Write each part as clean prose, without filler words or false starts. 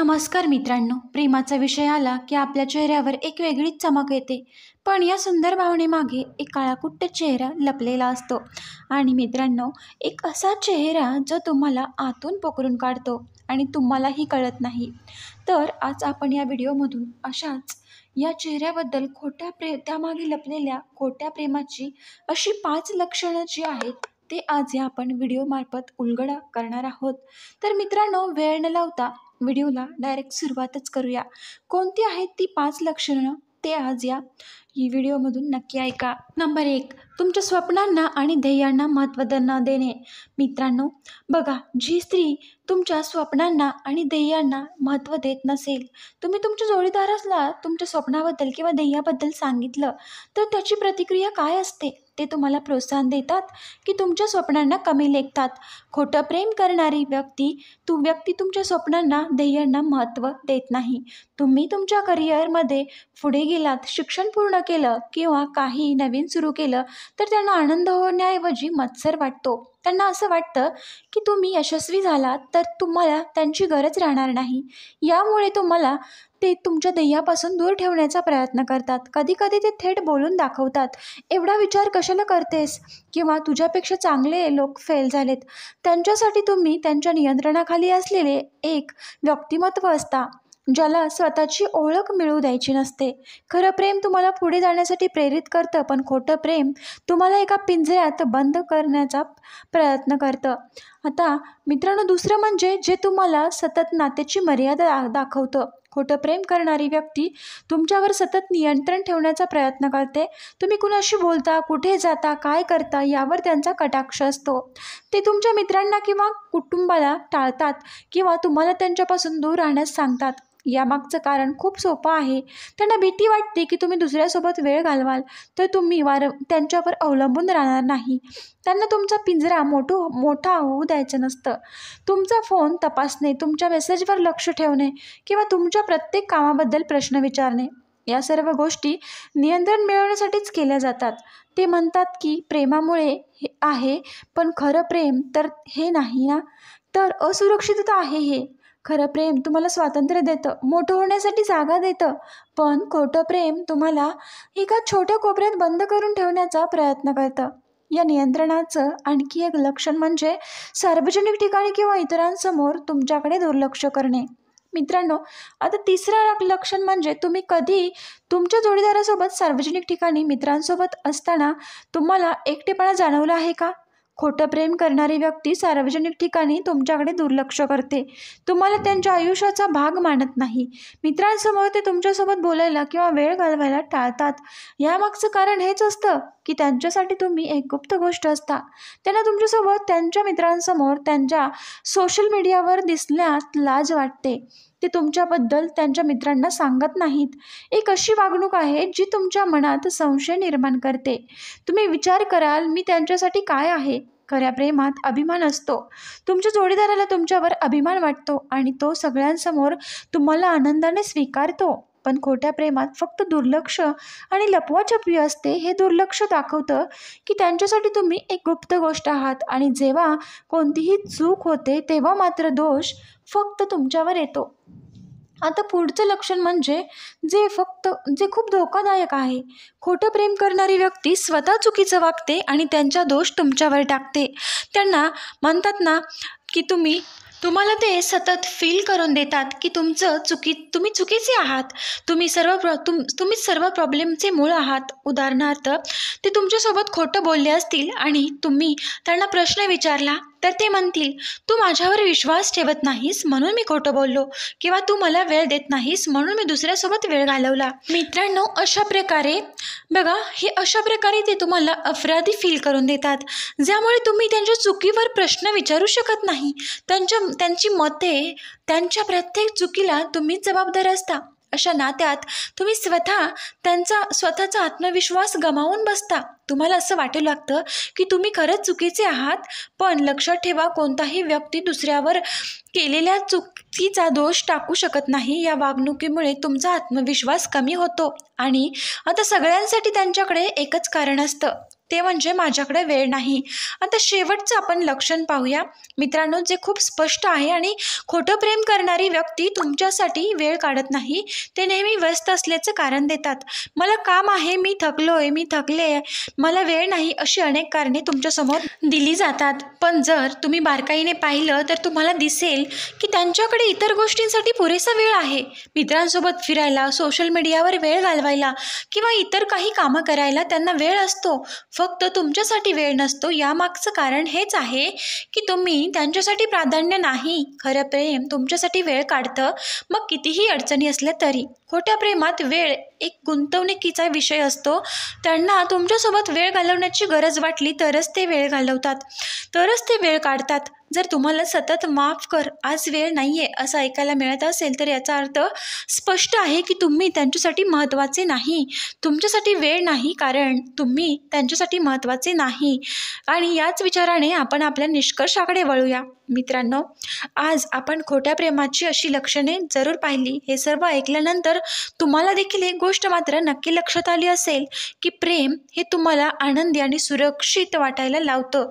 नमस्कार मित्रांनो, प्रेमाचा विषय आला की आपल्या चेहऱ्यावर एक वेगळीच चमक येते. पण या सुंदर भावनेमागे एक काळाकुट्ट चेहरा लपलेला असतो. आणि मित्रांनो, एक असा चेहरा जो तुम्हाला आतून पोखरून काढतो आणि तुम्हालाही कळत नाही. तर आज आपण या व्हिडिओमधून अशाच या चेहऱ्याबद्दल त्यामागे लपलेल्या खोट्या प्रेमाची अशी 5 लक्षणं जी आहेत ते आज या आपण व्हिडिओमार्फत उलगडा करणार आहोत. तर मित्रांनो, वेळ न लावता व्हिडिओला डायरेक्ट सुरुवातच करूया. कोणती आहेत ती 5 लक्षणं ते आज या व्हिडिओमधून नक्की ऐका. नंबर 1, तुमच्या स्वप्नांना आणि ध्येयांना महत्त्व न देणे. मित्रांनो बघा, जी स्त्री तुमच्या स्वप्नांना आणि ध्येयांना महत्त्व देत नसेल, तुम्ही तुमच्या जोडीदाराला तुमच्या स्वप्नाबद्दल किंवा ध्येयाबद्दल सांगितलं तर त्याची प्रतिक्रिया काय असते? ते तुम्हाला प्रोत्साहन देतात की तुमच्या स्वप्नांना कमी लेखतात? खोटं प्रेम करणारी व्यक्ती तुमच्या स्वप्नांना ध्येयांना महत्त्व देत नाही. तुम्ही तुमच्या करिअरमध्ये पुढे गेलात, शिक्षण पूर्ण केलं किंवा काही नवीन सुरू केलं तर त्यांना आनंद होण्याऐवजी मत्सर वाटतो. त्यांना असं वाटतं की तुम्ही यशस्वी झालात तर तुम्हाला त्यांची गरज राहणार नाही. यामुळे ते तुमच्या ध्येयापासून दूर ठेवण्याचा प्रयत्न करतात. कधीकधी ते थेट बोलून दाखवतात, एवढा विचार कशाला करतेस? किंवा तुझ्यापेक्षा चांगले लोक फेल झालेत. त्यांच्यासाठी तुम्ही त्यांच्या नियंत्रणाखाली असलेले एक व्यक्तिमत्व असता ज्याला स्वतःची ओळख मिळू द्यायची नसते. खरं प्रेम तुम्हाला पुढे जाण्यासाठी प्रेरित करतं, पण खोटं प्रेम तुम्हाला एका पिंजऱ्यात बंद करण्याचा प्रयत्न करतं. आता मित्रांनो, दुसरं म्हणजे जे तुम्हाला सतत नात्याची मर्यादा दाखवतं. खोटं प्रेम करणारी व्यक्ती तुमच्यावर सतत नियंत्रण ठेवण्याचा प्रयत्न करते. तुम्ही कुणाशी बोलता, कुठे जाता, काय करता यावर त्यांचा कटाक्ष असतो. ते तुमच्या मित्रांना किंवा कुटुंबाला टाळतात किंवा तुम्हाला त्यांच्यापासून दूर राहण्यास सांगतात. यामागचं कारण खूप सोपं आहे. त्यांना भीती वाटते की तुम्ही दुसऱ्यासोबत वेळ घालवाल तर तुम्ही त्यांच्यावर अवलंबून राहणार नाही. त्यांना तुमचा पिंजरा मोठा होऊ द्यायचं नसतं. तुमचा फोन तपासणे, तुमच्या मेसेजवर लक्ष ठेवणे किंवा तुमच्या प्रत्येक कामाबद्दल प्रश्न विचारणे, या सर्व गोष्टी नियंत्रण मिळवण्यासाठीच केल्या जातात. ते म्हणतात की प्रेमामुळे हे आहे, पण खरं प्रेम तर हे नाही ना, तर असुरक्षितता आहे हे. खरं प्रेम तुम्हाला स्वातंत्र्य देतं, मोठं होण्यासाठी जागा देतं, पण खोटं प्रेम तुम्हाला एका छोट्या कोपऱ्यात बंद करून ठेवण्याचा प्रयत्न करतं. या नियंत्रणाचं आणखी एक लक्षण म्हणजे सार्वजनिक ठिकाणी किंवा इतरांसमोर तुमच्याकडे दुर्लक्ष करणे. मित्रांनो, आता तिसरं लक्षण म्हणजे तुम्ही कधी तुमच्या जोडीदारासोबत सार्वजनिक ठिकाणी मित्रांसोबत असताना तुम्हाला एकटेपणा जाणवला आहे का? खोटं प्रेम करणारी व्यक्ती सार्वजनिक ठिकाणी तुमच्याकडे दुर्लक्ष करते, तुम्हाला त्यांच्या आयुष्याचा भाग मानत नाही. मित्रांसमोर ते तुमच्यासोबत बोलायला किंवा वेळ घालवायला टाळतात. यामागचं कारण हेच असतं की त्यांच्यासाठी तुम्ही एक गुप्त गोष्ट असता. त्यांना तुमच्यासोबत त्यांच्या मित्रांसमोर त्यांच्या सोशल मीडियावर दिसण्यात लाज वाटते. ते तुमच्याबद्दल त्यांच्या मित्रांना सांगत नाहीत. एक अशी वागणूक आहे जी तुमच्या मनात संशय निर्माण करते. तुम्ही विचार कराल, मी त्यांच्यासाठी काय आहे? खऱ्या प्रेमात अभिमान असतो. तुमच्या जोडीदाराला तुमच्यावर अभिमान वाटतो आणि तो सगळ्यांसमोर तुम्हाला आनंदाने स्वीकारतो. पण खोट्या प्रेमात फक्त दुर्लक्ष आणि लपवाछपवी असते. हे दुर्लक्ष दाखवतं की त्यांच्यासाठी तुम्ही एक गुप्त गोष्ट आहात आणि जेव्हा कोणतीही चूक होते तेव्हा मात्र दोष फक्त तुमच्यावर येतो. आता पुढचं लक्षण म्हणजे जे खूप धोकादायक आहे. खोटं प्रेम करणारी व्यक्ती स्वतः चुकीचं वागते आणि त्यांचा दोष तुमच्यावर टाकते. त्यांना म्हणतात ना की तुम्हाला ते सतत फील करून देतात की तुम्ही चुकीचे आहात, तुम्ही सर्व प्रॉब्लेमचे मूळ आहात. उदाहरणार्थ, ते तुमच्यासोबत खोटं बोलले असतील आणि तुम्ही त्यांना प्रश्न विचारला तर ते म्हणतील, तू माझ्यावर विश्वास ठेवत नाहीस म्हणून मी खोटं बोललो, किंवा तू मला वेळ देत नाहीस म्हणून मी दुसऱ्यासोबत वेळ घालवला. मित्रांनो, अशा प्रकारे ते तुम्हाला अपराधी फील करून देतात, ज्यामुळे तुम्ही त्यांच्या चुकीवर प्रश्न विचारू शकत नाही. त्यांची मते, त्यांच्या प्रत्येक चुकीला तुम्हीच जबाबदार असता. अशा नात्यात तुम्ही स्वतःचा आत्मविश्वास गमावून बसता. तुम्हाला असं वाटू लागतं की तुम्ही खरंच चुकीचे आहात. पण लक्षात ठेवा, कोणताही व्यक्ती दुसऱ्यावर केलेल्या चुकीचा दोष टाकू शकत नाही. या वागणुकीमुळे तुमचा आत्मविश्वास कमी होतो आणि आता सगळ्यांसाठी त्यांच्याकडे एकच कारण असतं, ते म्हणजे माझ्याकडे वेळ नाही. आता शेवटचं आपण लक्षण पाहूया मित्रांनो, जे खूप स्पष्ट आहे. आणि खोटं प्रेम करणारी व्यक्ती तुमच्यासाठी वेळ काढत नाही, ते नेहमी व्यस्त असल्याचं कारण देतात. मला काम आहे, मी थकलोय, मी थकले, मला वेळ नाही, अशी अनेक कारणे तुमच्यासमोर दिली जातात. पण जर तुम्ही बारकाईने पाहिलं तर तुम्हाला दिसेल की त्यांच्याकडे इतर गोष्टींसाठी पुरेसा वेळ आहे. मित्रांसोबत फिरायला, सोशल मीडियावर वेळ घालवायला किंवा इतर काही कामं करायला त्यांना वेळ असतो, फक्त तुमच्यासाठी वेळ नसतो. यामागचं कारण हेच आहे की तुम्ही त्यांच्यासाठी प्राधान्य नाही. खरं प्रेम तुमच्यासाठी वेळ काढतं, मग कितीही अडचणी असल्या तरी. खोट्या प्रेमात वेळ एक गुंतवणुकीचा विषय असतो. त्यांना तुमच्यासोबत वेळ घालवण्याची गरज वाटली तरच ते वेळ घालवतात, तरच ते वेळ काढतात. जर तुम्हाला सतत माफ कर, आज वेळ नाही आहे असं ऐकायला मिळत असेल तर याचा अर्थ स्पष्ट आहे की तुम्ही त्यांच्यासाठी महत्त्वाचे नाही. तुमच्यासाठी वेळ नाही कारण तुम्ही त्यांच्यासाठी महत्त्वाचे नाही. आणि याच विचाराने आपण आपल्या निष्कर्षाकडे वळूया. मित्रांनो, आज आपण खोट्या प्रेमाची अशी लक्षणे जरूर पाहिली. हे सर्व ऐकल्यानंतर तुम्हाला देखील एक गोष्ट मात्र नक्की लक्षात आली असेल की प्रेम हे तुम्हाला आनंदी आणि सुरक्षित वाटायला लावतं,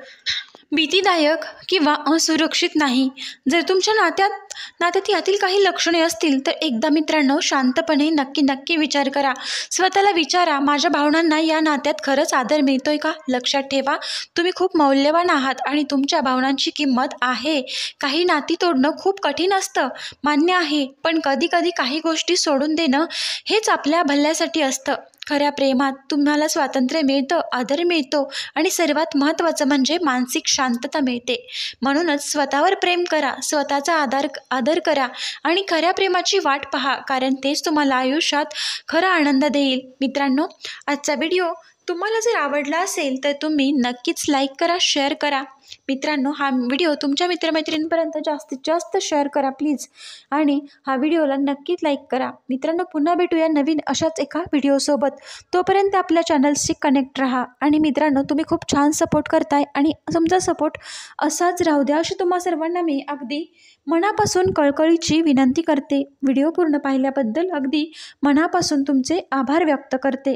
भीतीदायक किंवा असुरक्षित नाही. जर तुमच्या नात्यात यातील काही लक्षणे असतील तर एकदा मित्रांनो शांतपणे नक्की विचार करा. स्वतःला विचारा, माझ्या भावनांना या नात्यात खरंच आदर मिळतोय का? लक्षात ठेवा, तुम्ही खूप मौल्यवान आहात आणि तुमच्या भावनांची किंमत आहे. काही नाती तोडणं खूप कठीण असतं, मान्य आहे, पण कधी काही गोष्टी सोडून देणं हेच आपल्या भल्यासाठी असतं. खऱ्या प्रेमात तुम्हाला स्वातंत्र्य मिळतं, आदर मिळतो आणि सर्वात महत्त्वाचं म्हणजे मानसिक शांतता मिळते. म्हणूनच स्वतःवर प्रेम करा, स्वतःचा आदर करा आणि खऱ्या प्रेमाची वाट पहा, कारण तेच तुम्हाला आयुष्यात खरा आनंद देईल. मित्रांनो, आजचा व्हिडिओ तुम्हाला जर आवडला असेल तर तुम्ही नक्कीच लाईक करा, शेअर करा. मित्रांनो, हा व्हिडिओ तुमच्या मित्रमैत्रिणींपर्यंत जास्तीत जास्त शेअर करा प्लीज. आणि हा व्हिडिओला नक्कीच लाईक करा. मित्रांनो, पुन्हा भेटूया नवीन अशाच एका व्हिडिओसोबत. तोपर्यंत आपल्या चॅनलशी कनेक्ट राहा. आणि मित्रांनो, तुम्ही खूप छान सपोर्ट करताय आणि तुमचा सपोर्ट असाच राहू द्या अशी तुम्हा सर्वांना मी अगदी मनापासून कळकळीची विनंती करते. व्हिडिओ पूर्ण पाहिल्याबद्दल अगदी मनापासून तुमचे आभार व्यक्त करते.